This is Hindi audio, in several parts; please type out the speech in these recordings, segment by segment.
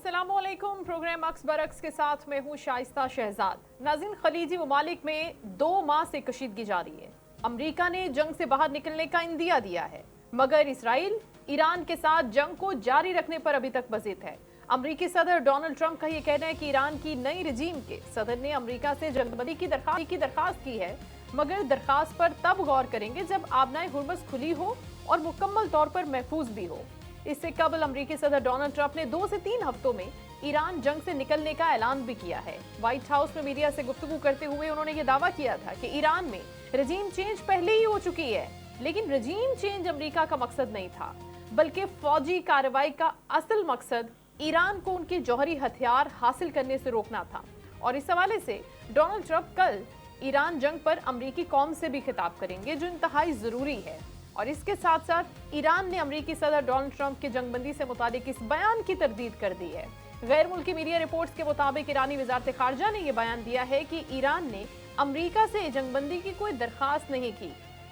अस्सलामुअलैकुम। प्रोग्राम अक्स बरक्स के साथ मैं हूँ शाइस्ता शहजाद। नाज़रीन, खलीजी ममालिक में 2 माह से कशीदगी जारी है। अमरीका ने जंग से बाहर निकलने का इंदिया दिया है, मगर इसराइल ईरान के साथ जंग को जारी रखने पर अभी तक बज़िद है। अमरीकी सदर डोनाल्ड ट्रंप का यह कहना है कि ईरान की नई रजीम के सदर ने अमरीका से जंगबंदी की दरखास्त की है, मगर दरखास्त पर तब गौर करेंगे जब आबनाए हुर्मस खुली हो और मुकम्मल तौर पर महफूज भी हो। इससे कबल अमरीकी सदर डोनाल्ड ट्रंप ने 2 से 3 हफ्तों में ईरान जंग से निकलने का ऐलान भी किया है। व्हाइट हाउस में मीडिया से गुफ्तगू करते हुए उन्होंने ये दावा किया था कि ईरान में रजीम चेंज पहले ही हो चुकी है, लेकिन रजीम चेंज अमरीका का मकसद नहीं था, बल्कि फौजी कार्रवाई का असल मकसद ईरान को उनके जौहरी हथियार हासिल करने से रोकना था। और इस हवाले से डोनाल्ड ट्रंप कल ईरान जंग पर अमरीकी कौम से भी खिताब करेंगे, जो इंतहाई जरूरी है। और इसके साथ साथ ईरान ने अमरीकी सदर डोनाल्ड ट्रंप के जंगबंदी से मुतालिक इस बयान की तरदीद कर दी है। गैर मुल्की मीडिया रिपोर्ट्स के मुताबिक ईरानी वजारत खारजा ने यह बयान दिया है कि ईरान ने अमरीका से जंगबंदी की कोई दरखास्त नहीं की।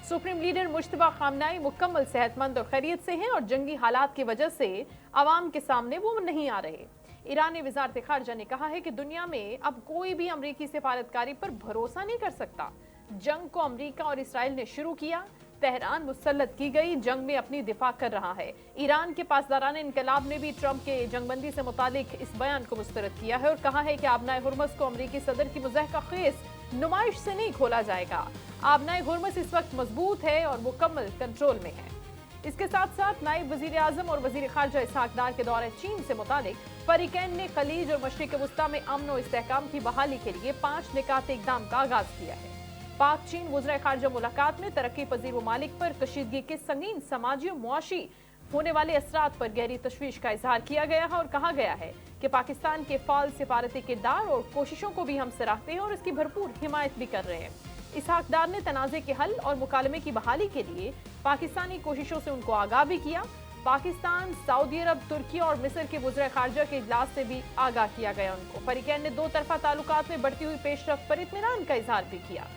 सुप्रीम लीडर मुश्तबा खामनाई मुकम्मल सेहतमंद और खैरियत से हैं और जंगी हालात की वजह से आवाम के सामने वो नहीं आ रहे। ईरानी वजारत खारजा ने कहा है कि दुनिया में अब कोई भी अमरीकी सिफारतकारी पर भरोसा नहीं कर सकता। जंग को अमरीका और इसराइल ने शुरू किया, तेहरान मुसल्लत की गई जंग में अपनी दिफा कर रहा है। ईरान के पासदारान इनकलाब ने भी ट्रंप के जंगबंदी से मुतालिक इस बयान को मुस्तरद किया है और कहा है कि आबनाए हुर्मस को अमरीकी सदर की मुज़हका खेस नुमाइश से नहीं खोला जाएगा। आबनाए हुर्मस इस वक्त मजबूत है और मुकम्मल कंट्रोल में है। इसके साथ साथ नायब वजीर आजम और वजीर खारजा इसहाक डार के दौरे चीन से मुतालिक फरीकैन ने खलीज और मशरिक वस्ता में अमन और इस्तेहकाम की बहाली के लिए 5 निकात इक़दाम का आगाज किया है। पाक चीन वज़ीर खारजा मुलाकात में तरक्की पजीर ममालिक पर कशीदगी के संगीन समाजी और मुआशी होने वाले असरात पर गहरी तशवीश का इजहार किया गया है और कहा गया है कि पाकिस्तान के फाल सिफारती किरदार और कोशिशों को भी हम सराहते हैं और इसकी भरपूर हिमायत भी कर रहे हैं। इसहाक डार ने तनाज़े के हल और मुकालमे की बहाली के लिए पाकिस्तानी कोशिशों से उनको आगाह भी किया। पाकिस्तान, सऊदी अरब, तुर्की और मिस्र के वज़ीर खारजा के इजलास से भी आगाह किया गया उनको। फरीकैन ने 2 तरफा ताल्लुकात में बढ़ती हुई पेशरफ पर इत्मीनान का इजहार भी किया।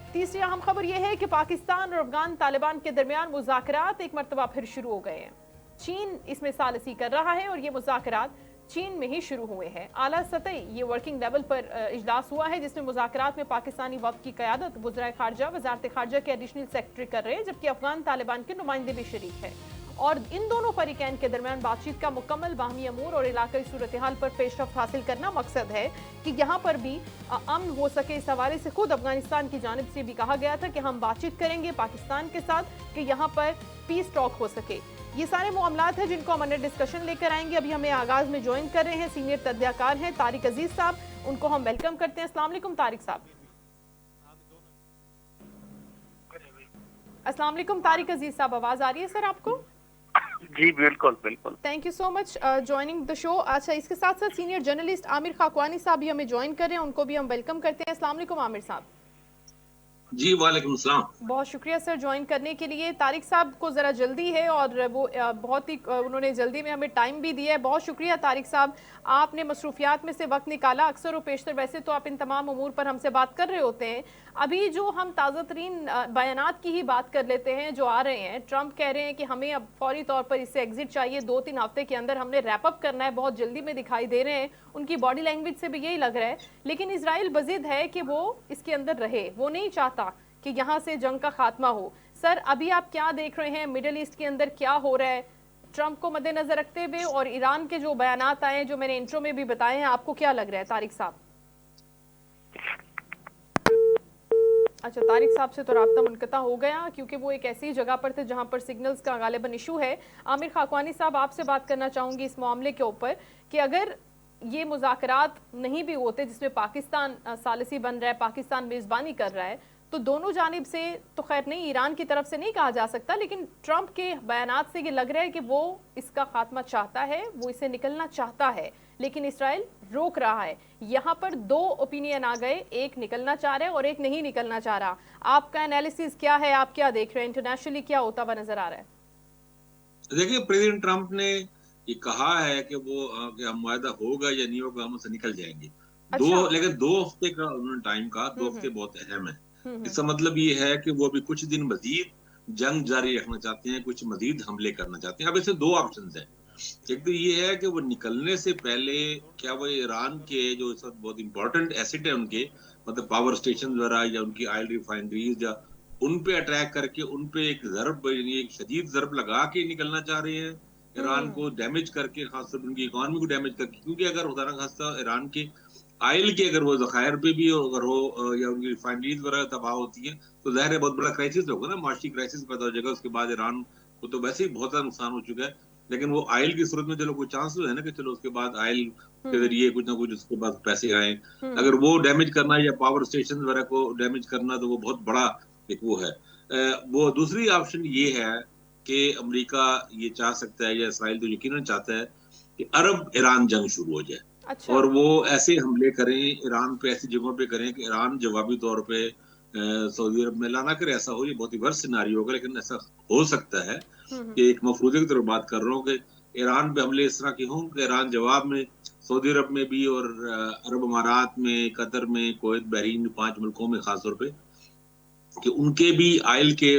तीसरी अहम खबर यह है कि पाकिस्तान और अफगान तालिबान के दरमियान मुज़ाकरात एक मरतबा फिर शुरू हो गए हैं। चीन इसमें सालसी कर रहा है और ये मुज़ाकरात चीन में ही शुरू हुए हैं। आला सतही ये वर्किंग लेवल पर इजलास हुआ है, जिसमें मुज़ाकरात में पाकिस्तानी वफ़द की क़यादत वज़ीर खारजा वज़ारत खारजा के एडिशनल सेक्रेटरी कर रहे हैं, जबकि अफगान तालिबान के नुमाइंदे भी शरीक है। और इन दोनों फरीकैन के दरमियान बातचीत का मुकम्मल बाहमी अमूर और इलाकाई सूरत हाल पर पेशरफ्त हासिल करना मकसद है कि यहाँ पर भी अमन हो सके। इस हवाले से खुद अफगानिस्तान की जानिब से भी कहा गया था कि हम बातचीत करेंगे पाकिस्तान के साथ कि यहाँ पर पीस टॉक हो सके। ये सारे मामलात हैं जिनको हम अंडर डिस्कशन लेकर आएंगे। अभी हमें आगाज में ज्वाइन कर रहे हैं सीनियर तज्ञाकार हैं तारिक अजीज साहब, उनको हम वेलकम करते हैं। अस्सलाम वालेकुम तारिक साहब। अस्सलाम वालेकुम तारिक अजीज साहब, आवाज आ रही है सर आपको? जी बिल्कुल बिल्कुल। Thank you so much joining the show. अच्छा, इसके साथ साथ सीनियर जर्नलिस्ट आमिर खाकवानी साहब भी हमें ज्वाइन कर रहे हैं, उनको भी हम वेलकम करते हैं। अस्सलाम वालेकुम आमिर साहब। जी वालेकुम सलाम। बहुत शुक्रिया सर ज्वाइन करने के लिए। तारिक साहब को ज़रा जल्दी है और वो बहुत ही उन्होंने जल्दी में हमें टाइम भी दिया है। बहुत शुक्रिया तारिक साहब, आपने मसरूफियात में से वक्त निकाला। अक्सर व पेशतर वैसे तो आप इन तमाम उमूर पर हमसे बात कर रहे होते हैं। अभी जो हम ताज़ा तरीन बयानात की ही बात कर लेते हैं जो आ रहे हैं। ट्रंप कह रहे हैं कि हमें अब फौरी तौर पर इससे एग्जिट चाहिए, 2-3 हफ्ते के अंदर हमने रैप अप करना है, बहुत जल्दी में दिखाई दे रहे हैं। उनकी बॉडी लैंग्वेज से भी यही लग रहा है। लेकिन इसराइल बज़िद है कि वो इसके अंदर रहे, वो नहीं चाहता कि यहाँ से जंग का खात्मा हो। सर, अभी आप क्या देख रहे हैं, मिडिल ईस्ट के अंदर क्या हो रहा है ट्रंप को मद्देनजर रखते हुए, और ईरान के जो बयानात आए हैं जो मैंने इंट्रो में भी बताए हैं, आपको क्या लग रहा है तारिक साहब? अच्छा, तारिक साहब से तो राब्ता मुनक़ता हो गया क्योंकि वो एक ऐसी जगह पर थे जहां पर सिग्नल्स का गालिबन इशू है। आमिर खाकवानी साहब, आपसे बात करना चाहूंगी इस मामले के ऊपर कि अगर ये मुज़ाकरात नहीं भी होते जिसमें पाकिस्तान सालिसी बन रहा है, पाकिस्तान मेज़बानी कर रहा है, तो दोनों जानिब से तो खैर नहीं, ईरान की तरफ से नहीं कहा जा सकता, लेकिन ट्रंप के बयानात से ये लग रहा है कि वो इसका खात्मा चाहता है, वो इसे निकलना चाहता है, लेकिन इसराइल रोक रहा है। यहाँ पर 2 ओपिनियन आ गए, एक निकलना चाह रहा है और एक नहीं निकलना चाह रहा। आपका एनालिसिस क्या है, आप क्या देख रहे हैं, इंटरनेशनली क्या होता हुआ नजर आ रहा है? देखिए, प्रेसिडेंट ट्रंप ने ये कहा है कि वो मुआहदा होगा या नहीं होगा, हम उससे निकल जाएंगे। अच्छा। लेकिन 2 हफ्ते का उन्होंने टाइम कहा। 2 हफ्ते बहुत अहम है। इसका मतलब ये है कि वो अभी कुछ दिन मजीद जंग जारी रखना चाहते हैं, कुछ मजीद हमले करना चाहते हैं। अब इससे 2 ऑप्शन हैं। एक तो ये है कि वो निकलने से पहले क्या वो ईरान के जो इस वक्त बहुत इंपॉर्टेंट एसेट है उनके, मतलब पावर स्टेशन वगैरह या उनकी ऑयल रिफाइनरीज या उन पे अटैक करके उन पे एक जरब, यानी एक शदीद जरब लगा के निकलना चाह रहे हैं, ईरान को डैमेज करके, खासतौर उनकी इकोनॉमी को डैमेज करके। क्योंकि अगर खुदा ना खास्ता ईरान के ऑयल के अगर वो जखायर पे भी अगर हो या उनकी रिफाइनरीज वगैरह तबाह होती है तो जाहिर है बहुत बड़ा क्राइसिस होगा ना, माशी क्राइसिस पैदा हो जाएगा। उसके बाद ईरान को तो वैसे ही बहुत ज्यादा नुकसान हो चुका है, लेकिन वो ऑयल की सूरत में चलो कोई चांस तो है ना कि चलो उसके बाद ऑयल के जरिए कुछ ना कुछ उसके पास पैसे आए। अगर वो डैमेज करना या पावर स्टेशन वगैरह को डैमेज करना तो वो बहुत बड़ा एक वो है। वो दूसरी ऑप्शन ये है कि अमेरिका ये चाह सकता है या इसराइल तो यकीनन चाहता है कि अरब ईरान जंग शुरू हो जाए। अच्छा। और वो ऐसे हमले करें ईरान पे, ऐसी जगहों पे करें कि ईरान जवाबी तौर पे सऊदी अरब में ना करे। ऐसा हो, ये बहुत ही वर्स्ट सिनारियो होगा, लेकिन ऐसा हो सकता है कि एक मफरूजे की तरफ बात कर रहा हूँ कि ईरान पे हमले इस तरह के हों कि ईरान जवाब में सऊदी अरब में भी और अरब अमारात में, कतर में, कुवैत, बहरीन, 5 मुल्कों में खासतौर पे कि उनके भी ऑयल के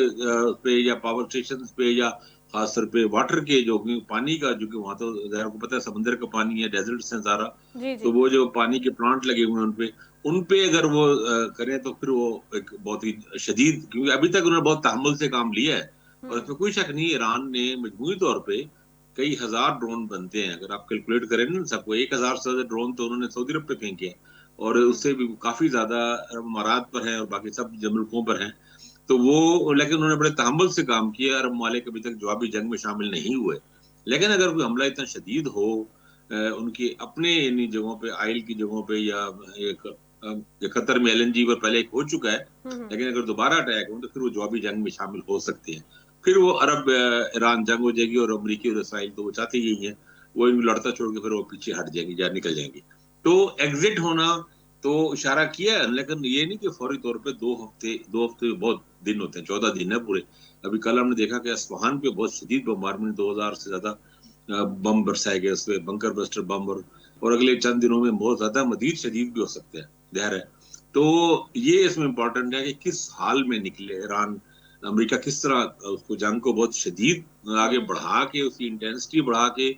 पे या पावर स्टेशन पे या खासतौर पे वाटर के जो पानी का, जो कि वहां तो जरा को पता है समंदर का पानी है, डेजर्ट से सारा, जी तो जी। वो जो पानी के प्लांट लगे हुए हैं उन पे अगर वो करें तो फिर वो एक बहुत ही शदीद, क्योंकि अभी तक उन्होंने बहुत तहम्मुल से काम लिया है और इसमें कोई शक नहीं, ईरान ने मजमूई तौर पे कई हजार ड्रोन बनते हैं। अगर आप कैलकुलेट करें ना सबको, 1,000 से ज्यादा ड्रोन तो उन्होंने सऊदी अरब पे फेंके हैं और उससे भी काफी ज्यादा अरब अमारात पर है और बाकी सब मुल्कों पर हैं। तो वो, लेकिन उन्होंने बड़े तहम्मुल से काम किया। अरब मालिक अभी तक जवाबी जंग में शामिल नहीं हुए। लेकिन अगर कोई हमला इतना शदीद हो उनकी अपने इन जगहों पे, ऑयल की जगहों पे, या एक कतर में एलएनजी पर पहले एक हो चुका है, लेकिन अगर दोबारा अटैक हो तो फिर वो जवाबी जंग में शामिल हो सकते हैं। फिर वो अरब ईरान जंग हो जाएगी और अमरीकी और इसराइल तो वो चाहते ही हैं, वो इनको लड़ता छोड़ के फिर वो पीछे हट जाएंगे या निकल जाएंगे। तो एग्जिट होना तो इशारा किया है, लेकिन ये नहीं कि फौरी तौर पे 2 हफ्ते बहुत दिन होते हैं, 14 दिन है पूरे। अभी कल हमने देखा कि अस्फहान पे बहुत शदीद बमबारमेंट, 2000 से ज्यादा बम बरसाए गए उसपे, बंकर बस्टर बम, और अगले चंद दिनों में बहुत ज्यादा मजीद शदीद भी हो सकते हैं, ज़ाहिर है। तो ये इसमें इम्पोर्टेंट है कि किस हाल में निकले ईरान, अमेरिका किस तरह उसको जंग को बहुत शदीद आगे बढ़ा के, उसकी इंटेंसिटी बढ़ा के,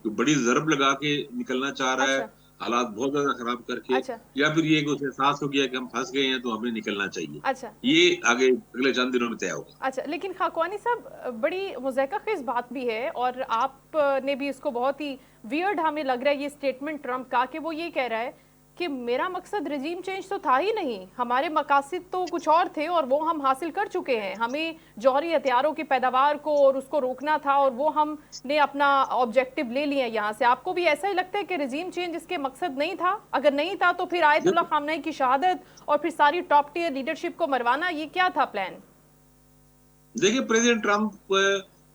बड़ी जरब लगा के निकलना चाह रहा है, अच्छा हालात बहुत ज्यादा खराब करके, अच्छा या फिर ये उसे एहसास हो गया कि हम फंस गए हैं तो हमें निकलना चाहिए। अच्छा। ये आगे अगले चंद दिनों में तय होगा। अच्छा, लेकिन खाकवानी साहब, बड़ी मुज़हक़क़ेज़ बात भी है और आपने भी इसको बहुत ही वियर्ड हमें लग रहा है ये स्टेटमेंट ट्रंप का, कि वो ये कह रहा है कि मेरा मकसद रजीम चेंज तो था ही नहीं, हमारे मकासद तो कुछ और थे और वो हम हासिल कर चुके हैं। हमें जौहरी हथियारों की पैदावार को और उसको रोकना था और वो हमने अपना ऑब्जेक्टिव ले लिया यहाँ से। आपको भी ऐसा ही लगता है कि रजीम चेंज इसके मकसद नहीं था? अगर नहीं था तो फिर आयतुल्लाह खामनेई की शहादत और फिर सारी टॉप टियर लीडरशिप को मरवाना, ये क्या था प्लान? देखिए, प्रेसिडेंट ट्रंप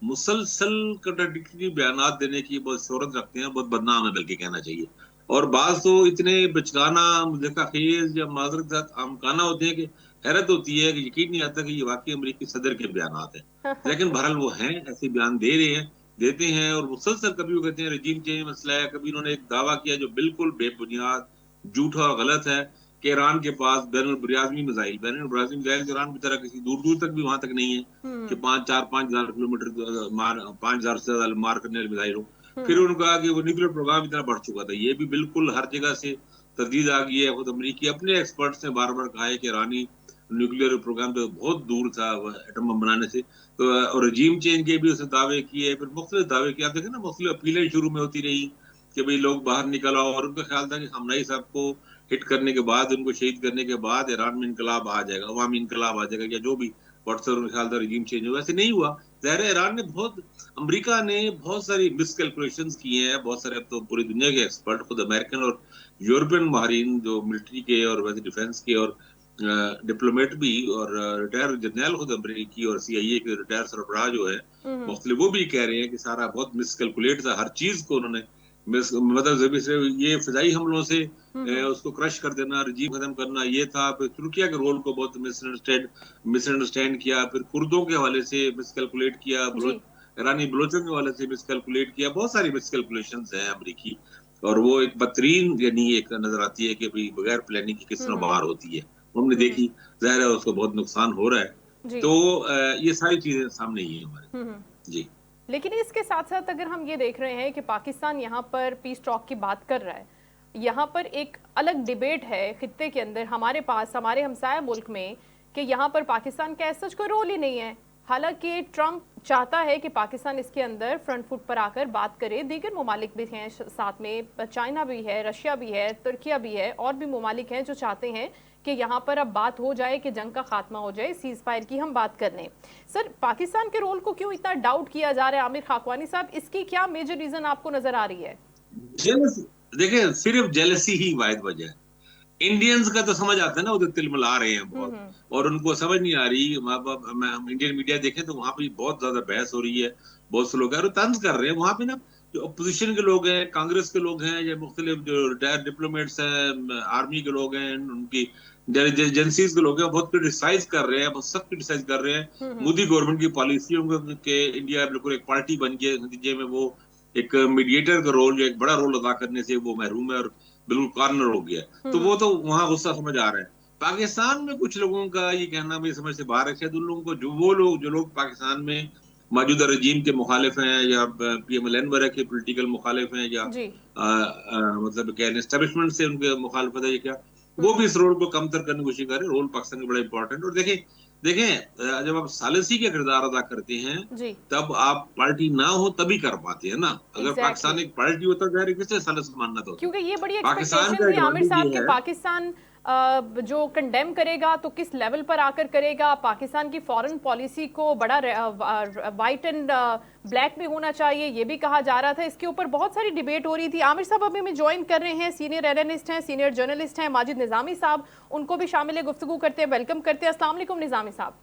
मुसलसल कंट्राडिक्टरी बयानात देने की बहुत शोहरत रखते हैं, बहुत बदनाम है बल्कि कहना चाहिए। और बात तो इतने बचकाना, मुज़हक़क़ेज़ या माज़रत आमकाना होते हैं कि हैरत होती है कि यकीन नहीं आता कि ये वाकई अमेरिकी सदर के बयानात हैं। लेकिन बहरहाल वो हैं, ऐसे बयान दे रहे हैं, देते हैं, और मुसलसल कभी वो कहते हैं रजीम चेंज मसला है, कभी उन्होंने एक दावा किया जो बिल्कुल बेबुनियाद, झूठा और गलत है कि ईरान के पास बैनुल-बराज़मी मिसाइल ईरान की तरह किसी दूर-दूर तक भी वहां तक नहीं है कि 5,000 किलोमीटर मार, 5,000 से ज्यादा मार करने वाली मिसाइल हो। फिर उन्होंने कहा कि वो न्यूक्लियर प्रोग्राम इतना बढ़ चुका था, ये भी बिल्कुल हर जगह से तरदीद आ गई है। खुद अमरीकी अपने एक्सपर्ट्स ने बार बार कहा है कि ईरानी न्यूक्लियर प्रोग्राम तो बहुत दूर था एटम बम बनाने से। तो और रजीम चेंज के भी उसने दावे किए, फिर मुख्तलिफ दावे किए। आप देखें ना, मुख्तलिफ अपीलें शुरू में होती रही कि भाई लोग बाहर निकल आओ, और उनका ख्याल था कि हमनाई साहब को हिट करने के बाद, उनको शहीद करने के बाद ईरान में इनकलाब आ जाएगा, अवामी इनकलाब आ जाएगा, या जो भी व्हाट्सएप उनका ख्याल था रजीम चेंज हो। वैसे नहीं हुआ। ज़ाहिर है ईरान ने अमेरिका ने बहुत सारी मिसकैलकुलेशंस किए हैं। बहुत सारे, अब तो पूरी दुनिया के एक्सपर्ट, खुद अमेरिकन और यूरोपियन माहिरीन जो मिलिट्री के और वैसे डिफेंस के और डिप्लोमेट भी, और रिटायर जनरल खुद अमेरिकी और सीआईए के रिटायर सरबराह जो है मुख्तलिफ, वो भी कह रहे हैं कि सारा बहुत मिसकैलकुलेट था, हर चीज को उन्होंने मतलब से ये फिजाई हमलों से उसको क्रश कर देना, रजीम खत्म करना, ये था। फिर तुर्किया के रोल को बहुत मिसअंडरस्टैंड किया, फिर कुर्दों के हवाले से मिसकैलकुलेट किया, ईरानी बलोचों के हवाले से मिसकैलकुलेट किया। बहुत सारी मिसकैलकुलेशंस हैं अमेरिकी, और वो एक बदतरीन, यानी एक नजर आती है कि भाई बगैर प्लानिंग की किस तरह बाहर होती है, हमने देखी। जाहिर है उसको बहुत नुकसान हो रहा है। तो ये सारी चीजें सामने ही है हमारे। जी। लेकिन इसके साथ साथ अगर हम ये देख रहे हैं कि पाकिस्तान यहाँ पर पीस टॉक की बात कर रहा है, यहाँ पर एक अलग डिबेट है खित्ते के अंदर हमारे पास, हमारे हमसाया मुल्क में, कि यहाँ पर पाकिस्तान का ऐसा कोई रोल ही नहीं है। हालांकि ट्रंप चाहता है कि पाकिस्तान इसके अंदर फ्रंट फुट पर आकर बात करे। दीगर ममालिक भी हैं साथ में, चाइना भी है, रशिया भी है, तुर्किया भी है, और भी ममालिक हैं जो चाहते हैं कि यहाँ पर अब बात हो जाए, कि जंग का खात्मा हो जाए, सीज फायर की हम बात कर लें। सर, पाकिस्तान के रोल को क्यों इतना डाउट किया जा रहा है आमिर खाकवानी साहब? इसकी क्या मेजर रीजन आपको नजर आ रही है? देखिए, सिर्फ जेलसी ही वाहिद वजह है। इंडियंस का तो समझ आता है ना, वो तो तिलमिला रहे हैं बहुत, और उनको समझ नहीं आ रही। हम इंडियन मीडिया देखें तो वहां पे बहुत ज्यादा बहस हो रही है, बहुत से लोग तंज कर रहे हैं वहां पे ना। जो अपोजिशन के लोग हैं, कांग्रेस के लोग हैं, या मुख्तलिफ जो रिटायर्ड डिप्लोमेट्स हैं, आर्मी के लोग हैं, उनकी एजेंसीज के लोग हैं, बहुत क्रिटिसाइज कर रहे हैं, बहुत सख्त क्रिटिसाइज कर रहे हैं मोदी गवर्नमेंट की पॉलिसियों के। इंडिया बिल्कुल एक पार्टी बन गई, नतीजे में वो एक मीडिएटर का रोल, जो एक बड़ा रोल अदा करने से वो महरूम है और बिल्कुल कॉर्नर हो गया। तो वो तो वहां गुस्सा समझ आ रहा है। पाकिस्तान में कुछ लोगों का ये कहना मेरी समझ से बाहर है, शायद उन लोगों को जो लोग पाकिस्तान में मौजूदा रजीम के मुखालिफ हैं, या PMLN वगैरह के पोलिटिकल मुखालिफ हैं, या मतलब क्या एस्टेब्लिशमेंट से उनके मुखालफत है, ये क्या वो भी इस रोल को कमतर करने की कोशिश कर रहे हैं। रोल पाकिस्तान का बड़ा इंपॉर्टेंट। और देखें, जब आप सालिसी का किरदार अदा करते हैं तब आप पार्टी ना हो तभी कर पाते हैं ना। अगर पाकिस्तान एक पार्टी होता है, किससे सालिस मानना था? क्योंकि ये बड़ी एक्सपेक्टेशन थी आमिर साहब के पाकिस्तान जो कंडेम करेगा तो किस लेवल पर आकर करेगा। पाकिस्तान की फॉरेन पॉलिसी को बड़ा वाइट एंड ब्लैक में होना चाहिए, ये भी कहा जा रहा था। इसके ऊपर बहुत सारी डिबेट हो रही थी। आमिर साहब अभी हमें ज्वाइन कर रहे हैं, सीनियर एनालिस्ट हैं, सीनियर जर्नलिस्ट हैं, माजिद निजामी साहब, उनको भी शामिल गुफ्तगू करते हैं, वेलकम करते हैं। अस्सलाम वालेकुम निजामी साहब।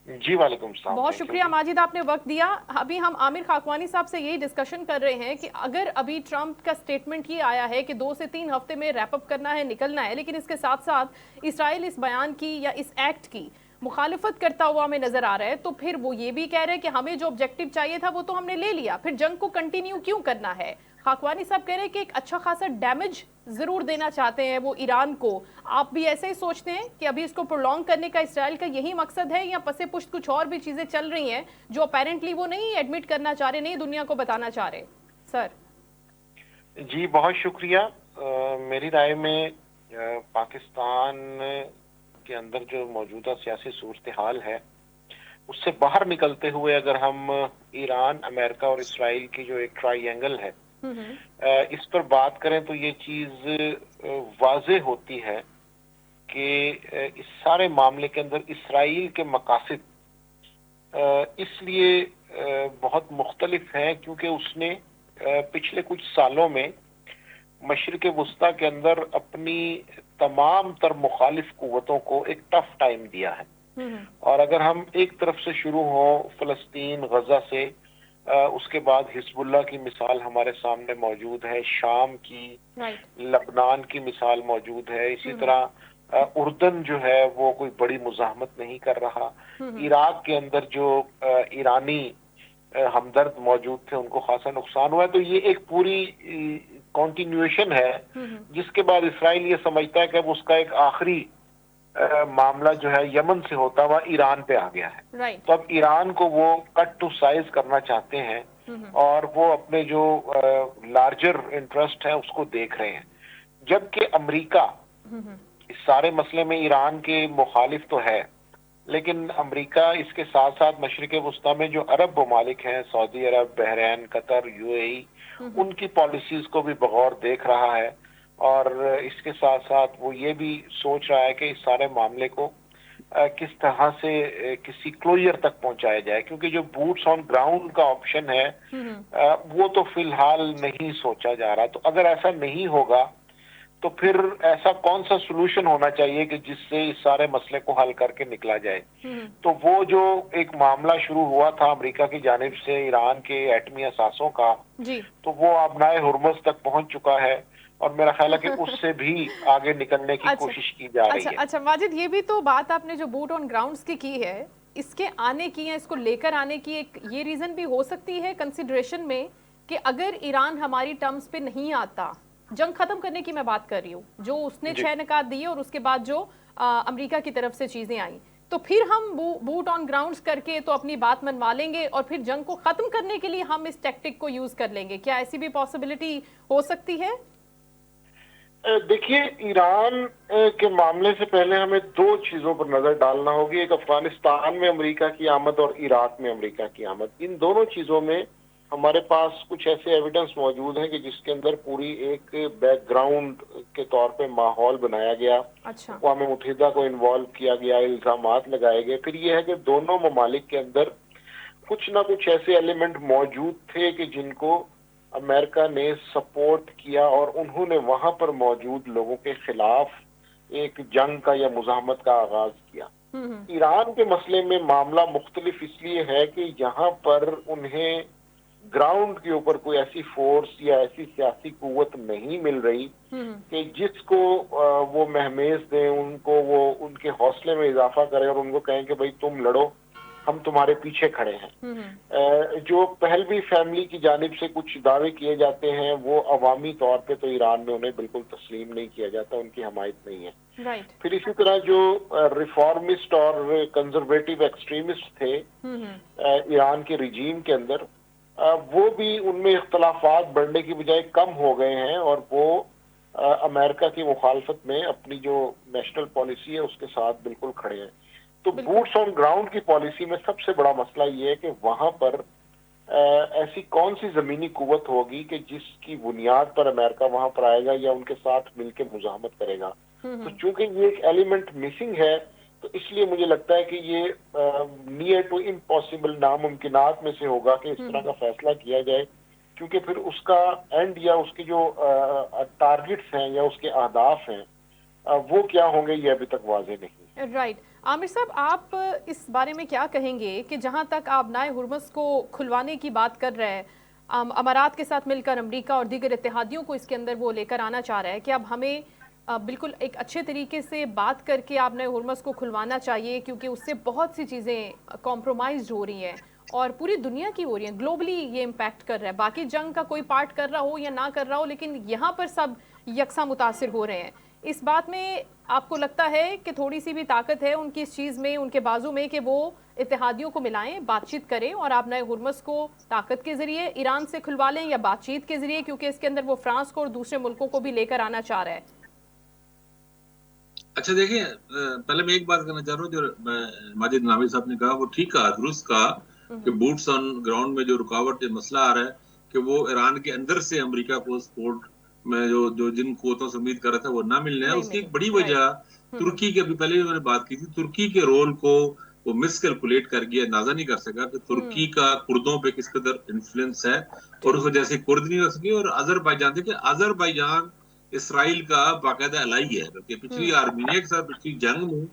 जी वालेकुम सलाम। बहुत शुक्रिया माजिद, आपने वक्त दिया। अभी हम आमिर खाकवानी साहब से यही डिस्कशन कर रहे हैं कि अगर अभी ट्रंप का स्टेटमेंट ये आया है कि 2 से 3 हफ्ते में रैप अप करना है, निकलना है, लेकिन इसके साथ साथ इसराइल इस बयान की या इस एक्ट की मुखालफत करता हुआ हमें नजर आ रहा है, तो फिर वो ये भी कह रहे हैं कि हमें जो ऑब्जेक्टिव चाहिए था वो तो हमने ले लिया, फिर जंग को कंटिन्यू क्यों करना है? खाकवानी साहब कह रहे हैं कि एक अच्छा खासा डैमेज जरूर देना चाहते हैं वो ईरान को। आप भी ऐसे ही सोचते हैं कि अभी इसको प्रोलॉन्ग करने का इसराइल का यही मकसद है, या पसे पुश्त कुछ और भी चीजें चल रही हैं जो अपेरेंटली वो नहीं एडमिट करना चाह रहे, नहीं दुनिया को बताना चाह रहे? सर जी बहुत शुक्रिया। मेरी राय में पाकिस्तान के अंदर जो मौजूदा सियासी सूरत हाल है उससे बाहर निकलते हुए अगर हम ईरान, अमेरिका और इसराइल की जो एक ट्राइएंगल है इस पर बात करें तो ये चीज वाज़े होती है कि इस सारे मामले के अंदर इसराइल के मकासद इसलिए बहुत मुख्तलिफ हैं क्योंकि उसने पिछले कुछ सालों में मशरिक वस्ता के अंदर अपनी तमाम तर मुखालिफ कुव्वतों को एक टफ टाइम दिया है। और अगर हम एक तरफ से शुरू हो फलस्तीन, गजा से, उसके बाद हिजबुल्लाह की मिसाल हमारे सामने मौजूद है, शाम की, लबनान की मिसाल मौजूद है, इसी तरह उर्दन जो है वो कोई बड़ी मुजाहमत नहीं कर रहा, इराक के अंदर जो ईरानी हमदर्द मौजूद थे उनको खासा नुकसान हुआ है। तो ये एक पूरी कॉन्टिन्यूएशन है जिसके बाद इसराइल ये समझता है कि अब उसका एक आखिरी मामला जो है यमन से होता हुआ ईरान पे आ गया है। तो अब ईरान को वो कट टू साइज करना चाहते हैं और वो अपने जो लार्जर इंटरेस्ट है उसको देख रहे हैं, जबकि अमेरिका इस सारे मसले में ईरान के मुखालिफ तो है, लेकिन अमेरिका इसके साथ साथ मशरिक वस्ता में जो अरब ममालिक हैं, सऊदी अरब, बहरैन, कतर, UAE, उनकी पॉलिसीज को भी बगौर देख रहा है। और इसके साथ साथ वो ये भी सोच रहा है कि इस सारे मामले को किस तरह से किसी क्लोजर तक पहुंचाया जाए, क्योंकि जो बूट्स ऑन ग्राउंड का ऑप्शन है वो तो फिलहाल नहीं सोचा जा रहा। तो अगर ऐसा नहीं होगा तो फिर ऐसा कौन सा सोल्यूशन होना चाहिए कि जिससे इस सारे मसले को हल करके निकला जाए। तो वो जो एक मामला शुरू हुआ था अमेरिका की जानिब से ईरान के एटमी असासों का, तो वो अब नाए हुर्मुज़ तक पहुंच चुका है और मेरा ख्याल है कि उससे भी आगे निकलने की कोशिश की जा रही है। अच्छा माजिद, ये भी तो बात आपने जो बूट ऑन ग्राउंड्स की है, इसके आने की है, इसको लेकर आने की एक ये रीजन भी हो सकती है कंसिडरेशन में कि अगर ईरान हमारी टर्म्स पे नहीं आता, जंग खत्म करने की मैं बात कर रही हूँ, जो उसने 6 निकात दिए और उसके बाद जो अमेरिका की तरफ से चीजें आई, तो फिर हम बूट ऑन ग्राउंड्स करके तो अपनी बात मनवा लेंगे और फिर जंग को खत्म करने के लिए हम इस टैक्टिक को यूज कर लेंगे। क्या ऐसी भी पॉसिबिलिटी हो सकती है? देखिए, ईरान के मामले से पहले हमें दो चीजों पर नजर डालना होगी। एक अफगानिस्तान में अमेरिका की आमद और इराक में अमेरिका की आमद। इन दोनों चीजों में हमारे पास कुछ ऐसे एविडेंस मौजूद हैं कि जिसके अंदर पूरी एक बैकग्राउंड के तौर पे माहौल बनाया गया। अच्छा। अक़वाम मुत्तहिदा को इन्वॉल्व किया गया, इल्जामात लगाए गए। फिर यह है कि दोनों ममालिक के अंदर कुछ ना कुछ ऐसे एलिमेंट मौजूद थे कि जिनको अमेरिका ने सपोर्ट किया और उन्होंने वहां पर मौजूद लोगों के खिलाफ एक जंग का या मुजाहमत का आगाज किया। ईरान के मसले में मामला मुख्तलिफ इसलिए है कि यहाँ पर उन्हें ग्राउंड के ऊपर कोई ऐसी फोर्स या ऐसी सियासी कुव्वत नहीं मिल रही कि जिसको वो महमेज दें, उनको वो उनके हौसले में इजाफा करें और उनको कहें कि भाई तुम लड़ो, हम तुम्हारे पीछे खड़े हैं। जो पहलवी फैमिली की जानिब से कुछ दावे किए जाते हैं वो अवामी तौर पे तो ईरान में उन्हें बिल्कुल तस्लीम नहीं किया जाता, उनकी हमायत नहीं है। राइट। फिर इसी तरह जो रिफॉर्मिस्ट और कंजर्वेटिव एक्सट्रीमिस्ट थे ईरान के रिजीम के अंदर, वो भी उनमें इख्तलाफात बढ़ने की बजाय कम हो गए हैं और वो अमेरिका की मुखालफत में अपनी जो नेशनल पॉलिसी है उसके साथ बिल्कुल खड़े हैं। तो बूट्स ऑन ग्राउंड की पॉलिसी में सबसे बड़ा मसला ये है कि वहां पर ऐसी कौन सी जमीनी कुव्वत होगी कि जिसकी बुनियाद पर अमेरिका वहां पर आएगा या उनके साथ मिलकर मुजाहमत करेगा। तो चूंकि ये एक एलिमेंट मिसिंग है तो इसलिए मुझे लगता है कि ये नियर टू इम्पॉसिबल, नामुमकिनात में से होगा कि इस तरह का फैसला किया जाए, क्योंकि फिर उसका एंड या उसके जो टारगेट्स हैं या उसके अहदाफ हैं वो क्या होंगे ये अभी तक वाज़ेह नहीं। राइट। आमिर साहब, आप इस बारे में क्या कहेंगे कि जहां तक आबनाए हुर्मुज़ को खुलवाने की बात कर रहे हैं, अमारात के साथ मिलकर अमेरिका और दीगर इत्तेहादियों को इसके अंदर वो लेकर आना चाह रहा है कि अब हमें बिल्कुल एक अच्छे तरीके से बात करके आबनाए हुर्मुज़ को खुलवाना चाहिए, क्योंकि उससे बहुत सी चीज़ें कॉम्प्रोमाइज़ हो रही हैं और पूरी दुनिया की हो रही हैं, ग्लोबली ये इम्पैक्ट कर रहा है। बाकी जंग का कोई पार्ट कर रहा हो या ना कर रहा हो, लेकिन यहाँ पर सब यकसा मुतासिर हो रहे हैं। इस बात में आपको लगता है कि थोड़ी सी भी ताकत है उनकी इस चीज़ में, उनके बाजू में, कि वो इत्तेहादियों को मिलाएं, बातचीत करें और आबनाए हुर्मुज़ को ताकत के जरिए ईरान से खुलवा लें या बातचीत के जरिए, क्योंकि इसके अंदर वो फ्रांस को और दूसरे मुल्कों को भी लेकर आना चाह रहा है? अच्छा देखिए, पहले मैं एक बात करना चाह रहा हूँ, जो माजिद नावी साहब ने कहा वो ठीक कहा, दुरुस्त कहा कि बूट्स ऑन ग्राउंड में जो रुकावट मसला आ रहा है कि वो ईरान के अंदर से अमेरिका को सपोर्ट में जो जिन कुव्वतों से उम्मीद कर रहा था वो ना मिलने है। उसकी एक बड़ी वजह तुर्की की, अभी पहले भी मैंने बात की थी, तुर्की के रोल को वो मिसकैलकुलेट कर गया, अंदाजा नहीं कर सका कि तुर्की का कुर्दों पे किस कदर इन्फ्लुएंस है और उस वजह से कुर्द नहीं हो सके। और अजरबैजान, देखिए अजरबैजान इसराइल का बाकायदा अलाई है, बल्कि पिछली आर्मीनिया के साथ पिछली जंग में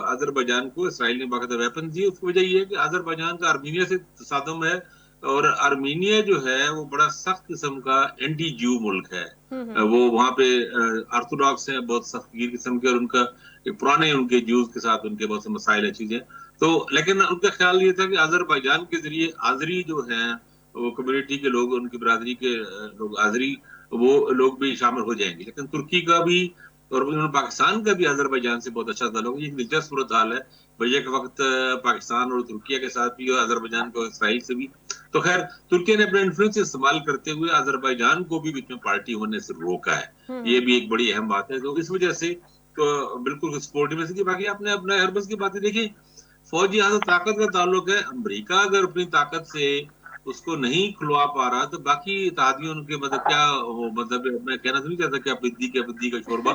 अजरबैजान को इसराइल ने बाकायदा वेपन दिए। उसकी वजह ये है कि अजरबैजान का आर्मीनिया से तसादुम है और आर्मीनिया जो है वो बड़ा सख्त किस्म का एंटी ज्यू मुल्क है। वो वहाँ पे ऑर्थोडॉक्स हैं, बहुत सख्तगीर किस्म के, और उनका पुराने उनके ज्यूज के साथ उनके बहुत से मसाइल है, चीजें। तो लेकिन उनका ख्याल ये था कि अजरबैजान के जरिए आजरी जो है वो कम्युनिटी के लोग, उनकी बरादरी के लोग आजरी, वो लोग भी शामिल हो जाएंगे। लेकिन तुर्की का भी और पाकिस्तान का भी अजरबैजान से बहुत अच्छा ताल्लुक है। ये दिलचस्प सूरत हाल है भैया के वक्त पाकिस्तान और तुर्की के साथ भी और अजरबैजान को इसराइल से भी। तो खैर तुर्की ने अपने इन्फ्लुएंस इस्तेमाल करते हुए अजरबैजान को भी बीच में पार्टी होने से रोका है। ये भी एक बड़ी अहम बात है। तो इस वजह से तो बिल्कुल सपोर्टिव में से। बाकी आपने अपना एयरबस की बातें देखी, फौजी यहाँ से ताकत का ताल्लुक है। अमरीका अगर अपनी ताकत से उसको नहीं खुलवा पा रहा तो बाकी इत्तेहादियों उनके मतलब क्या हो, मतलब मैं कहना तो नहीं चाहता क्या बिद्दी का शोरबा,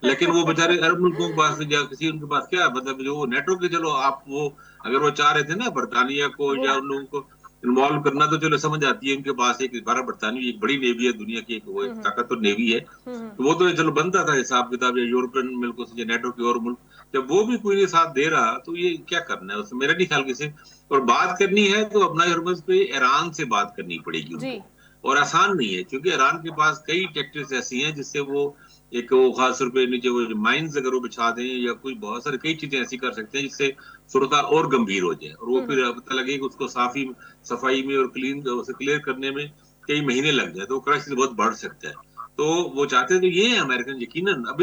लेकिन वो बेचारे अरब मुल्कों के पास या किसी उनके पास क्या मतलब जो नेटो के, चलो आप वो अगर वो चाह रहे थे ना बरतानिया को या उन लोगों को इन्वॉल्व करना तो चलो समझ आती है, उनके पास एक बरतानिया एक बड़ी नेवी है, दुनिया की एक वो एक ताकतवर नेवी है, तो वो तो चलो बनता था हिसाब किताब, या यूरोपियन मुल्कों से या नेटो के और मुल्क, जब वो भी कोई नहीं साथ दे रहा तो ये क्या करना है उसमें, मेरा नहीं ख्याल किसी। और बात करनी है तो अपना हरमज पे ईरान से बात करनी पड़ेगी उनको, और आसान नहीं है क्योंकि ईरान के पास कई टैक्टिक्स ऐसी हैं जिससे वो एक वो खास तौर पे नीचे वो माइंस अगर वो बिछा दें या कोई बहुत सारी कई चीजें ऐसी कर सकते हैं जिससे सूरत और गंभीर हो जाए, और वो फिर पता लगे कि उसको सफाई में और क्लियर करने में कई महीने लग जाए, तो क्रश बहुत बढ़ सकता है। तो वो चाहते हैं तो ये है अमेरिकन यकीनन। अब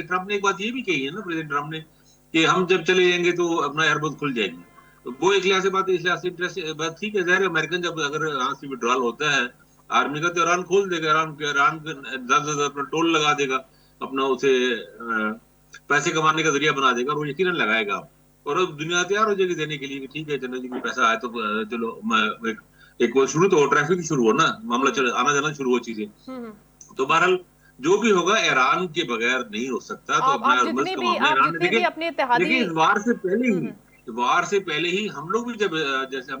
ट्रम्प ने एक बात ये भी कही है ना, प्रेसिडेंट ट्रम्प ने, कि हम जब चले जाएंगे तो अपना एयरबेस खुल जाएगी। तो वो एक लिहाज से बात है, इस लिहाज से इंटरेस्ट बात ठीक है। जाहिर है अमेरिकन जब अगर यहाँ से विड्रॉल होता है आर्मी का, तो ईरान खोल देगा, ईरान ज्यादा अपना टोल लगा देगा, अपना उसे पैसे कमाने का जरिया बना देगा, और वो यकीनन लगाएगा। और अब दुनिया तैयार हो जाएगी देने के लिए कि ठीक है चलो जी, कोई पैसा आए तो चलो एक वो शुरू तो हो, ट्रैफिक शुरू हो ना, मामला चल आना जाना शुरू हो चीजें। तो बहरहाल जो भी होगा ईरान के बगैर नहीं हो सकता। तो अपना हरमुज़ का मामला ईरान ने देखिए इस वार से पहले ही हम लोग भी जब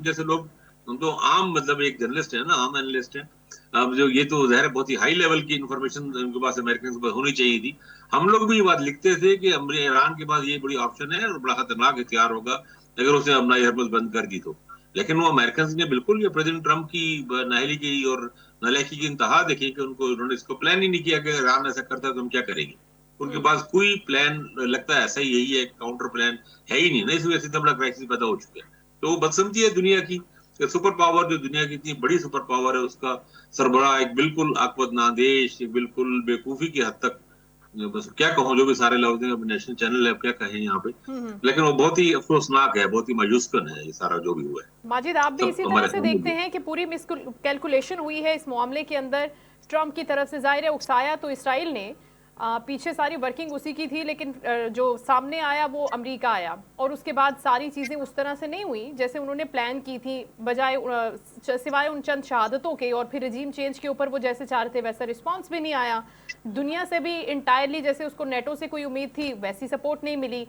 जैसे लोग, हम तो आम मतलब एक जर्नलिस्ट है ना, आम एनालिस्ट है। अब जो ये तो ज़ाहिर बहुत ही हाई लेवल की इन्फॉर्मेशन उनके पास, अमेरिकन के पास होनी चाहिए थी। हम लोग भी ये बात लिखते थे कि ईरान के पास ये बड़ी ऑप्शन है और बड़ा खतरनाक हथियार होगा अगर उसने अपना एयरबेस बंद कर दी तो। लेकिन वो अमेरिकन ने बिल्कुल ये प्रेसिडेंट ट्रंप की नाहली की और नालायकी की इंतहा देखी कि उन्होंने इसको प्लान ही नहीं किया कि ईरान ऐसा करता है तो हम क्या करेंगे। उनके पास कोई प्लान, लगता है ऐसा ही यही है, काउंटर प्लान है ही नहीं ना, इस वजह से इतना बड़ा क्राइसिस पैदा हो चुका है। तो वो बदसमती है दुनिया की, सुपर पावर जो दुनिया की इतनी बड़ी सुपर पावर है उसका सरबराह एक बिल्कुल आकबतना देश, बिल्कुल बेवकूफी की हद तक, बस क्या कहूँ, जो भी सारे लोग हैं, नेशनल चैनल है, अब क्या कहें यहाँ पे। लेकिन वो बहुत ही अफसोसनाक है, बहुत ही मायूसकन है ये सारा जो भी हुआ है। माजिद, आप भी इसी तरह से देखते हैं कि पूरी कैलकुलेशन हुई है इस मामले के अंदर ट्रंप की तरफ से? जाहिर है उकसाया तो इसराइल ने, पीछे सारी वर्किंग उसी की थी, लेकिन जो सामने आया वो अमेरिका आया, और उसके बाद सारी चीज़ें उस तरह से नहीं हुई जैसे उन्होंने प्लान की थी, बजाय सिवाय उन चंद शहादतों के, और फिर रजीम चेंज के ऊपर वो जैसे चाह रहे थे वैसा रिस्पांस भी नहीं आया। दुनिया से भी इंटायरली, जैसे उसको नेटो से कोई उम्मीद थी, वैसी सपोर्ट नहीं मिली।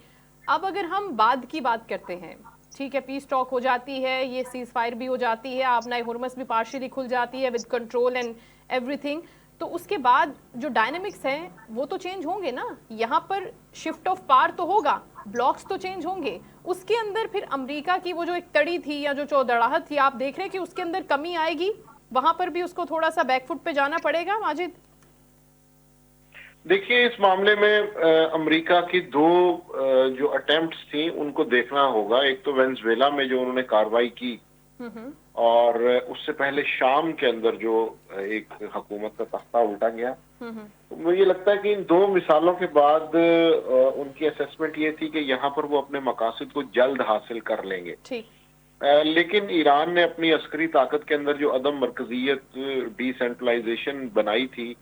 अब अगर हम बाद की बात करते हैं, ठीक है, पीस टॉक हो जाती है, ये सीज फायर भी हो जाती है, आपना हुरमस भी पार्शियली खुल जाती है विद कंट्रोल एंड एवरीथिंग, तो उसके बाद जो डायनेमिक्स हैं वो तो चेंज होंगे ना। यहाँ पर शिफ्ट ऑफ पावर तो होगा, ब्लॉक्स तो चेंज होंगे, उसके अंदर फिर अमेरिका की वो जो एक तड़ी थी या जो चौधड़ाहट थी, आप देख रहे हैं कि उसके अंदर कमी आएगी, वहां पर भी उसको थोड़ा सा बैकफुट पे जाना पड़ेगा। माजिद, देखिए इस मामले में अमेरिका की दो जो अटेम्प्ट्स थी उनको देखना होगा। एक तो वेनेजुएला में जो उन्होंने कार्रवाई की, और उससे पहले शाम के अंदर जो एक हुकूमत का तख्ता उल्टा गया। तो मुझे लगता है कि इन दो मिसालों के बाद उनकी असेसमेंट ये थी कि यहाँ पर वो अपने मकासद को जल्द हासिल कर लेंगे। लेकिन ईरान ने अपनी अस्करी ताकत के अंदर जो अदम मरकजियत, डिसेंट्रलाइजेशन बनाई थी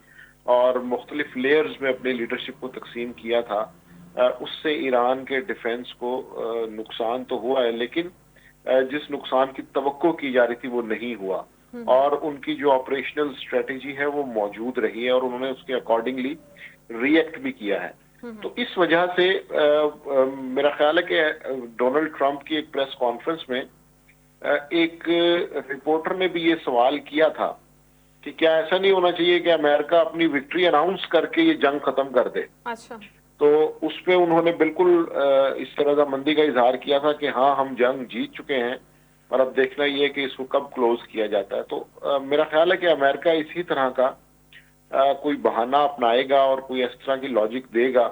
और मुख्तलिफ लेयर्स में अपनी लीडरशिप को तकसीम किया था, उससे ईरान के डिफेंस को नुकसान तो हुआ है, लेकिन जिस नुकसान की तवक्को की जा रही थी वो नहीं हुआ, और उनकी जो ऑपरेशनल स्ट्रेटेजी है वो मौजूद रही है और उन्होंने उसके अकॉर्डिंगली रिएक्ट भी किया है। तो इस वजह से मेरा ख्याल है कि डोनाल्ड ट्रंप की एक प्रेस कॉन्फ्रेंस में एक रिपोर्टर ने भी ये सवाल किया था कि क्या ऐसा नहीं होना चाहिए कि अमेरिका अपनी विक्ट्री अनाउंस करके ये जंग खत्म कर दे। अच्छा। तो उस पे उन्होंने बिल्कुल इस तरह का मंदी का इजहार किया था कि हाँ हम जंग जीत चुके हैं और अब देखना ये है कि इसको कब क्लोज किया जाता है। तो मेरा ख्याल है कि अमेरिका इसी तरह का कोई बहाना अपनाएगा और कोई इस तरह की लॉजिक देगा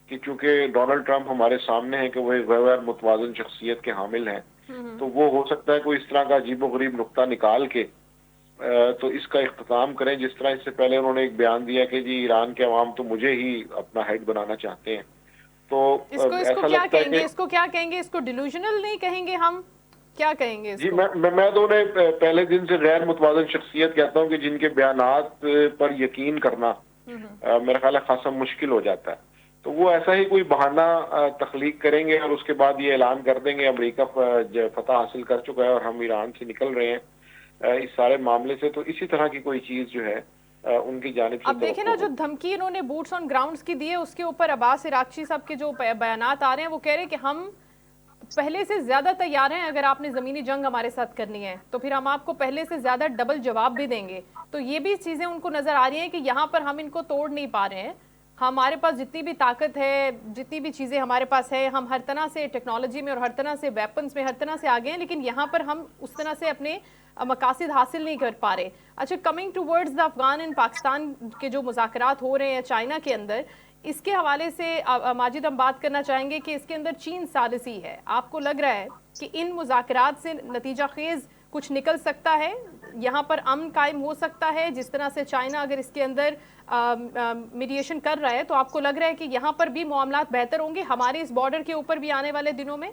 कि चूंकि डोनाल्ड ट्रंप हमारे सामने है कि वो एक गैर मुतवाज़िन शख्सियत के हामिल हैं, तो वो हो सकता है कोई इस तरह का अजीबोगरीब नुक्ता निकाल के तो इसका इख्तिताम करें। जिस तरह इससे पहले उन्होंने एक बयान दिया कि जी ईरान के अवाम तो मुझे ही अपना हेड बनाना चाहते हैं। तो इसको क्या कहेंगे, इसको क्या कहेंगे, इसको डिलूजनल नहीं कहेंगे, हम क्या कहेंगे इसको? जी मैं तो उन्हें पहले दिन से गैर मुतवाज़िन शख्सियत कहता हूँ कि जिनके बयानात पर यकीन करना मेरा ख्याल है खासा मुश्किल हो जाता है। तो वो ऐसा ही कोई बहाना तख्लीक करेंगे और उसके बाद ये ऐलान कर देंगे अमेरिका फतह हासिल कर चुका है और हम ईरान से निकल रहे हैं इस सारे मामले से। तो इसी तरह की कोई चीज जो है उनकी जानिब से। अब देखिए ना, जो धमकी इन्होंने बूट्स ऑन ग्राउंड्स की दी है उसके ऊपर अब्बास इराक्ची साहब के जो बयानात आ रहे हैं वो कह रहे हैं कि हम पहले से ज्यादा तैयार हैं, अगर आपने जमीनी जंग हमारे साथ करनी है तो फिर हम आपको पहले से ज्यादा डबल जवाब भी देंगे। तो ये भी चीजें उनको नजर आ रही हैं कि यहाँ पर हम इनको तोड़ नहीं पा रहे हैं, हमारे पास जितनी भी ताकत है, जितनी भी चीज़ें हमारे पास है, हम हर तरह से टेक्नोलॉजी में और हर तरह से वेपन्स में हर तरह से आगे हैं, लेकिन यहाँ पर हम उस तरह से अपने मकासद हासिल नहीं कर पा रहे। अच्छा, coming towards the Afghan and Pakistan के जो मुज़ाकरात हो रहे हैं चाइना के अंदर, इसके हवाले से माजिद हम बात करना चाहेंगे कि इसके अंदर चीन सालिसी है। आपको लग रहा है कि इन मुज़ाकरात से नतीजा खेज कुछ निकल सकता है? यहाँ पर अमन कायम हो सकता है? जिस तरह से चाइना अगर इसके अंदर मीडिएशन कर रहा है, तो आपको लग रहा है कि यहाँ पर भी मामलात बेहतर होंगे हमारे इस बॉर्डर के ऊपर भी आने वाले दिनों में?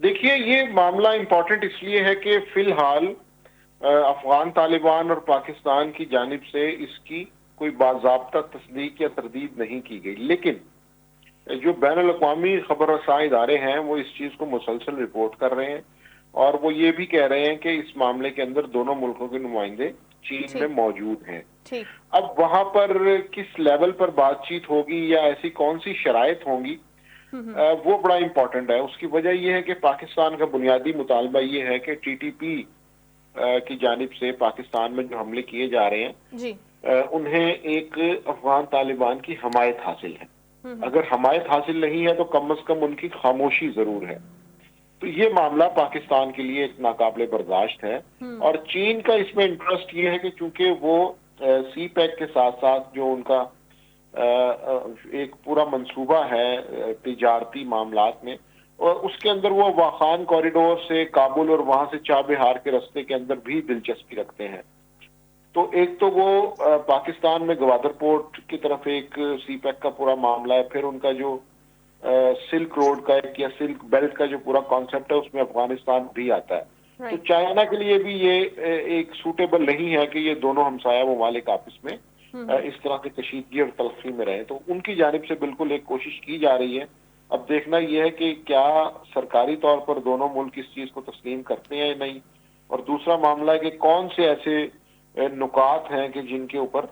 देखिए, ये मामला इम्पोर्टेंट इसलिए है कि फिलहाल अफगान तालिबान और पाकिस्तान की जानिब से इसकी कोई बाज़ाब्ता तस्दीक या तरदीद नहीं की गई, लेकिन जो बैनुल-अक़वामी खबर रसां इदारे हैं वो इस चीज को मुसलसल रिपोर्ट कर रहे हैं और वो ये भी कह रहे हैं कि इस मामले के अंदर दोनों मुल्कों के नुमाइंदे चीन में मौजूद हैं। अब वहां पर किस लेवल पर बातचीत होगी या ऐसी कौन सी शराइत होंगी, वो बड़ा इंपॉर्टेंट है। उसकी वजह यह है कि पाकिस्तान का बुनियादी मुतालबा ये है कि टीटीपी की जानिब से पाकिस्तान में जो हमले किए जा रहे हैं उन्हें एक अफगान तालिबान की हमायत हासिल है। अगर हमायत हासिल नहीं है तो कम से कम उनकी खामोशी जरूर है। तो ये मामला पाकिस्तान के लिए एक नाकाबिले बर्दाश्त है और चीन का इसमें इंटरेस्ट ये है कि चूंकि वो सी पैक के साथ साथ जो उनका एक पूरा मंसूबा है तिजारती मामलात में, और उसके अंदर वो वाखान कॉरिडोर से काबुल और वहां से चाबहार के रास्ते के अंदर भी दिलचस्पी रखते हैं। तो एक तो वो पाकिस्तान में गवादर पोर्ट की तरफ एक सी पैक का पूरा मामला है, फिर उनका जो सिल्क रोड का एक या सिल्क बेल्ट का जो पूरा कॉन्सेप्ट है उसमें अफगानिस्तान भी आता है। तो चाइना के लिए भी ये एक सूटेबल नहीं है कि ये दोनों हमसाया ममालिक आपस में इस तरह की कशीदगी और तलखी में रहे। तो उनकी जानिब से बिल्कुल एक कोशिश की जा रही है। अब देखना यह है कि क्या सरकारी तौर पर दोनों मुल्क इस चीज को तस्लीम करते हैं या नहीं, और दूसरा मामला है कि कौन से ऐसे नुकात हैं कि जिनके ऊपर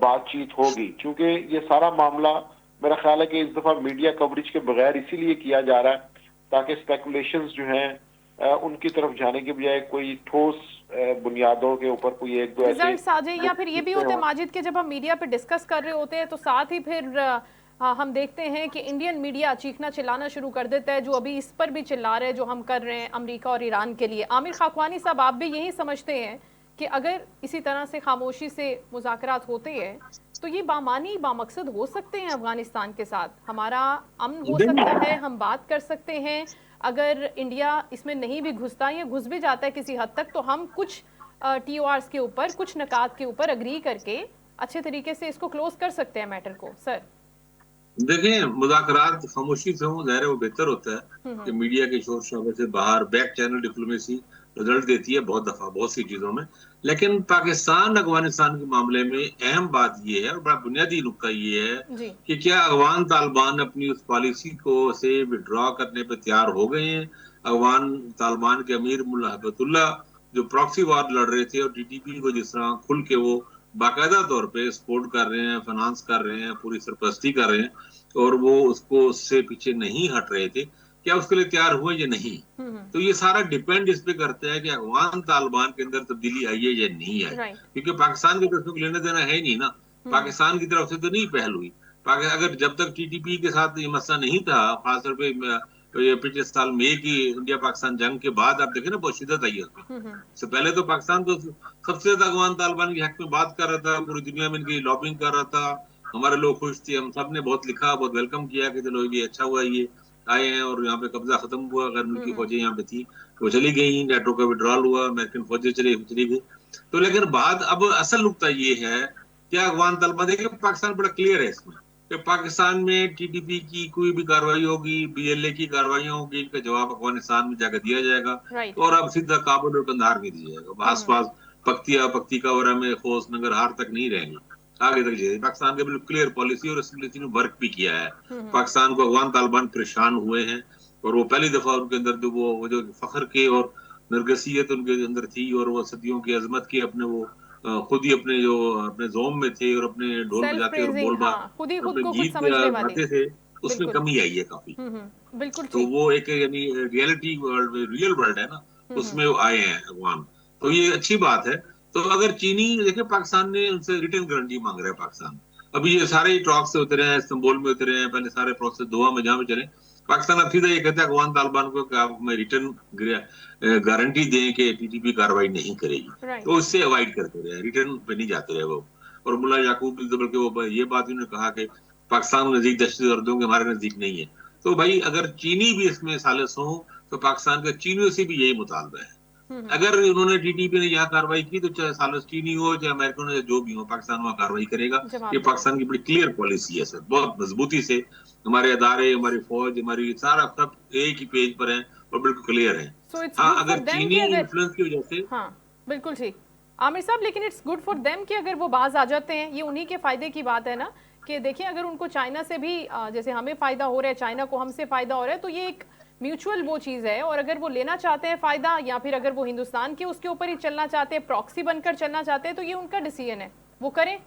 बातचीत होगी। क्योंकि ये सारा मामला मेरा ख्याल है कि इस दफा मीडिया कवरेज के बगैर इसीलिए किया जा रहा है ताकि स्पेकुलेशंस जो हैं उनकी तरफ जाने के बजाय कोई ठोस बुनियादों के ऊपर कोई एक दो रिजल्ट्स आ जाए। या फिर ये भी होता है माजिद के जब हम मीडिया पे डिस्कस कर रहे होते हैं तो साथ ही फिर हम देखते हैं कि इंडियन मीडिया चीखना चिल्लाना शुरू कर देता है, जो अभी इस पर भी चिल्ला रहे हैं जो हम कर रहे हैं अमेरिका और ईरान के लिए। आमिर खाकवानी साहब, आप भी यही समझते हैं कि अगर इसी तरह से खामोशी से मुज़ाकरात होते हैं तो ये बामानी बामकसद हो सकते हैं अफगानिस्तान के साथ, हमारा अमन हो सकता है, हम बात कर सकते हैं। अगर इंडिया इसमें नहीं भी घुसता या घुस भी जाता है किसी हद तक, तो हम कुछ TORs के ऊपर, कुछ नकात के ऊपर अग्री करके अच्छे तरीके से इसको क्लोज कर सकते हैं मैटर को। सर देखें, मुज़ाकरात खामोशी से हो जाहिर है वो बेहतर होता है कि मीडिया के शोर शराबे से बाहर बैक चैनल डिप्लोमेसी रिजल्ट देती है बहुत दफा बहुत सी चीजों में। लेकिन पाकिस्तान अफगानिस्तान के मामले में अहम बात ये है और बड़ा बुनियादी नुक्ता ये है कि क्या अफगान तालिबान अपनी उस पॉलिसी को से विड्रॉ करने पर तैयार हो गए हैं। अफगान तालिबान के अमीर मुल्ला हबतुल्ला जो प्रॉक्सी वार लड़ रहे थे और TTP को जिस तरह खुल के वो बाकायदा तौर पे सपोर्ट कर रहे हैं, फाइनेंस कर रहे हैं, पूरी सरपरस्ती कर रहे हैं और वो उसको उससे पीछे नहीं हट रहे थे, क्या उसके लिए तैयार हुए या नहीं। तो ये सारा डिपेंड इस पे करता है कि अफगान तालिबान के अंदर तब्दीली आई है या नहीं आई, क्योंकि पाकिस्तान की तरफ से लेना देना है नहीं ना, पाकिस्तान की तरफ से तो नहीं पहल हुई। अगर जब तक TTP के साथ ये मसला नहीं था, खासतौर पे ये पिछले साल मई की इंडिया पाकिस्तान जंग के बाद आप देखें ना बहुत शिद्दत आई है उसमें। इससे पहले तो पाकिस्तान तो सबसे ज्यादा अफगान तालिबान के हक में बात कर रहा था, पूरी दुनिया में इनकी लॉबिंग कर रहा था, हमारे लोग खुश थे, हम सब ने बहुत लिखा, बहुत वेलकम किया कि चलो ये अच्छा हुआ ये आए हैं और यहाँ पे कब्जा खत्म हुआ। अगर उनकी फौजें यहाँ पे थी वो चली गई, नेटो का विड्रॉल हुआ, अमेरिकन फौजें चली गई। तो लेकिन बाद अब असल नुकता ये है कि अफगान तालिबान, देखिए पाकिस्तान बड़ा क्लियर है इसमें कि पाकिस्तान में TTP की कोई भी कार्रवाई होगी, BLA की कार्रवाई होगी, इनका जवाब अफगानिस्तान में जाकर दिया जाएगा और अब सीधा काबुल और कंधार में दिया जाएगा। आसपास पक्तिका वगैरह में खोस नंगरहार तक नहीं रहेंगे, आगे तक जाएगी। पाकिस्तान के बिल्कुल क्लियर पॉलिसी और पॉलिसी ने वर्क भी किया है। पाकिस्तान को अफगान तालिबान परेशान हुए हैं और वो पहली दफा उनके अंदर जो वो जो फख्र के और नरगसियत उनके अंदर थी और वो सदियों की अजमत की अपने वो खुद ही अपने जो अपने जोम में थे और अपने ढोल बजाते और बोल अपने गीत गाते थे, उसमें कमी आई है काफी। बिल्कुल तो वो एक यानी रियलिटी वर्ल्ड, रियल वर्ल्ड है ना, उसमें आए हैं अफगान, तो ये अच्छी बात है। तो अगर चीनी देखिए पाकिस्तान ने उनसे रिटर्न गारंटी मांग रहा है पाकिस्तान, अभी ये सारे टॉक से उतरे हैं, इस्तांबुल में उतरे हैं, पहले सारे प्रोसेस दोहा में जहाँ में चले, पाकिस्तान अब सीधा ये कहता है अफगान तालिबान को कि आप हमें रिटर्न गारंटी दें कि TTP कार्रवाई नहीं करेगी। तो इससे अवॉइड करते रहे, रिटर्न पे नहीं जाते रहे वो। और मुल्ला याकूब बल्कि वो ये बात उन्होंने कहा कि पाकिस्तान नजदीक दहशतगर्दों के हमारे नजदीक नहीं है। तो भाई अगर चीनी भी इसमें सालिस हो तो पाकिस्तान का चीनियों से भी यही मुतालबा है अगर उन्होंने टीटीपी ने यहाँ कार्रवाई की तो चाहे सालस्टीनी हो चाहे अमेरिका ने जो भी हो, पाकिस्तान वहाँ कार्रवाई करेगा। जवाब ये देगा। पाकिस्तान की बड़ी क्लियर पॉलिसी है सर, बहुत मजबूती से हमारे अदारे, हमारी फौज, हमारी सारा सब एक ही पेज पर है और बिल्कुल क्लियर है। सो इट्स हाँ, गुड फॉर अगर देम चीनी कि अगर इन्फ्लुएंस की वजह से, हाँ बिल्कुल ठीक आमिर साहब, लेकिन इट्स गुड फॉर देम कि अगर वो बाज आ जाते हैं, ये उन्हीं के फायदे की बात है ना कि देखिए अगर उनको चाइना से भी जैसे हमें फायदा हो रहा है, चाइना को हमसे फायदा हो रहा है, तो ये एक म्यूचुअल वो चीज है। और अगर वो लेना चाहते हैं फायदा, या फिर अगर वो हिंदुस्तान के उसके ऊपर ही चलना चाहते हैं, प्रॉक्सी बनकर चलना चाहते हैं, तो ये उनका डिसीजन है, वो करें।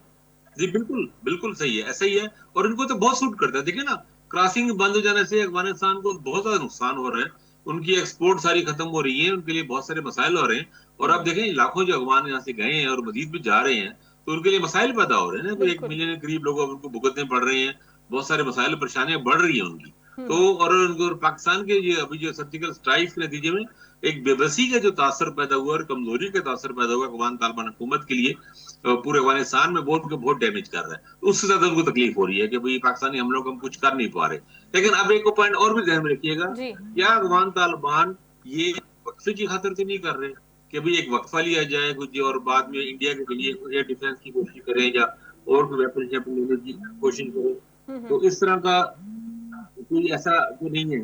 जी बिल्कुल बिल्कुल सही है, ऐसा ही है। और इनको तो बहुत सूट करता है। देखिए ना, क्रॉसिंग बंद हो जाने से अफगानिस्तान को बहुत ज्यादा नुकसान हो रहा है, उनकी एक्सपोर्ट सारी खत्म हो रही है, उनके लिए बहुत सारे मसाइल हो रहे हैं। और आप देखें लाखों जो अफगान यहाँ से गए हैं और मजीद भी जा रहे हैं, तो उनके लिए मसाइल पैदा हो रहे हैं ना। तो 1 बिल्कुल। मिलियन के करीब लोग अब उनको भुगतने पड़ रहे हैं, बहुत सारे मसाइल परेशानियां बढ़ रही है उनकी। तो और पाकिस्तान के ये अभी जो सर्जिकल स्ट्राइक के नतीजे में एक बेबसी का जो तासर पैदा हुआ और कमजोरी का तासर पैदा हुआ अफगान तालिबान हुकूमत के लिए, पूरे अफगानिस्तान में बहुत बहुत डैमेज कर रहा है। तो उससे ज्यादा उनको तकलीफ हो रही है कि भाई पाकिस्तानी हमलों को हम कुछ कर नहीं पा रहे। लेकिन अब एक पॉइंट और भी ध्यान में रखिएगा, जी। क्या अफगान तालिबान ये वक्फे की खातिर तो नहीं कर रहे कि भाई एक वक्फा लिया जाए कुछ और बाद में इंडिया के लिए एयर डिफेंस की कोशिश करें या और कोई वेपन लेने की कोशिश करें। तो इस तरह का कोई ऐसा तो नहीं है।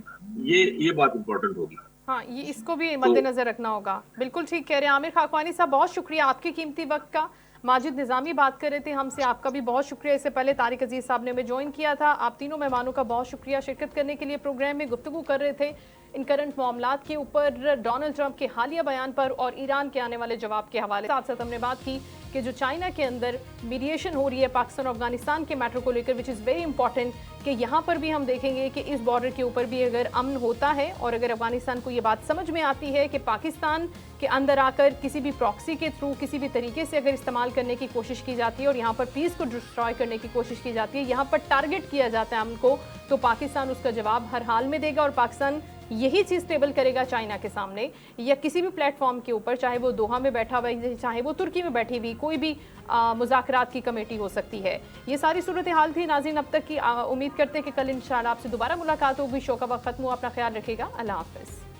ये बात इंपॉर्टेंट होगी। हाँ, ये इसको भी मद्देनजर रखना होगा। बिल्कुल ठीक कह रहे हैं आमिर खाकवानी साहब, बहुत शुक्रिया आपके कीमती वक्त का। माजिद निजामी बात कर रहे थे हमसे, आपका भी बहुत शुक्रिया। इससे पहले तारिक अजीज साहब ने हमें ज्वाइन किया था। आप तीनों मेहमानों का बहुत शुक्रिया शिरकत करने के लिए। प्रोग्राम में गुफ्तगू कर रहे थे इन करंट मामलात के ऊपर, डोनाल्ड ट्रंप के हालिया बयान पर और ईरान के आने वाले जवाब के हवाले। साथ साथ हमने बात की कि जो चाइना के अंदर मीडिएशन हो रही है पाकिस्तान और अफगानिस्तान के मैटर को लेकर, विच इज़ वेरी इंपॉर्टेंट, कि यहाँ पर भी हम देखेंगे कि इस बॉर्डर के ऊपर भी अगर अमन होता है और अगर अफगानिस्तान को ये बात समझ में आती है कि पाकिस्तान के अंदर आकर किसी भी प्रॉक्सी के थ्रू किसी भी तरीके से अगर इस्तेमाल करने की कोशिश की जाती है और यहाँ पर पीस को डिस्ट्रॉय करने की कोशिश की जाती है, यहाँ पर टारगेट किया जाता है अमन को, तो पाकिस्तान उसका जवाब हर हाल में देगा। और पाकिस्तान यही चीज़ टेबल करेगा चाइना के सामने या किसी भी प्लेटफॉर्म के ऊपर, चाहे वो दोहा में बैठा हुआ है, चाहे वो तुर्की में बैठी हुई कोई भी मुज़ाकरात की कमेटी हो सकती है। ये सारी सूरत हाल थी नाज़रीन अब तक की। उम्मीद करते हैं कि कल इंशाल्लाह आपसे दोबारा मुलाकात होगी। शो का वक्त खत्म हुआ, अपना ख्याल रखिएगा। अल्लाह हाफ़िज़।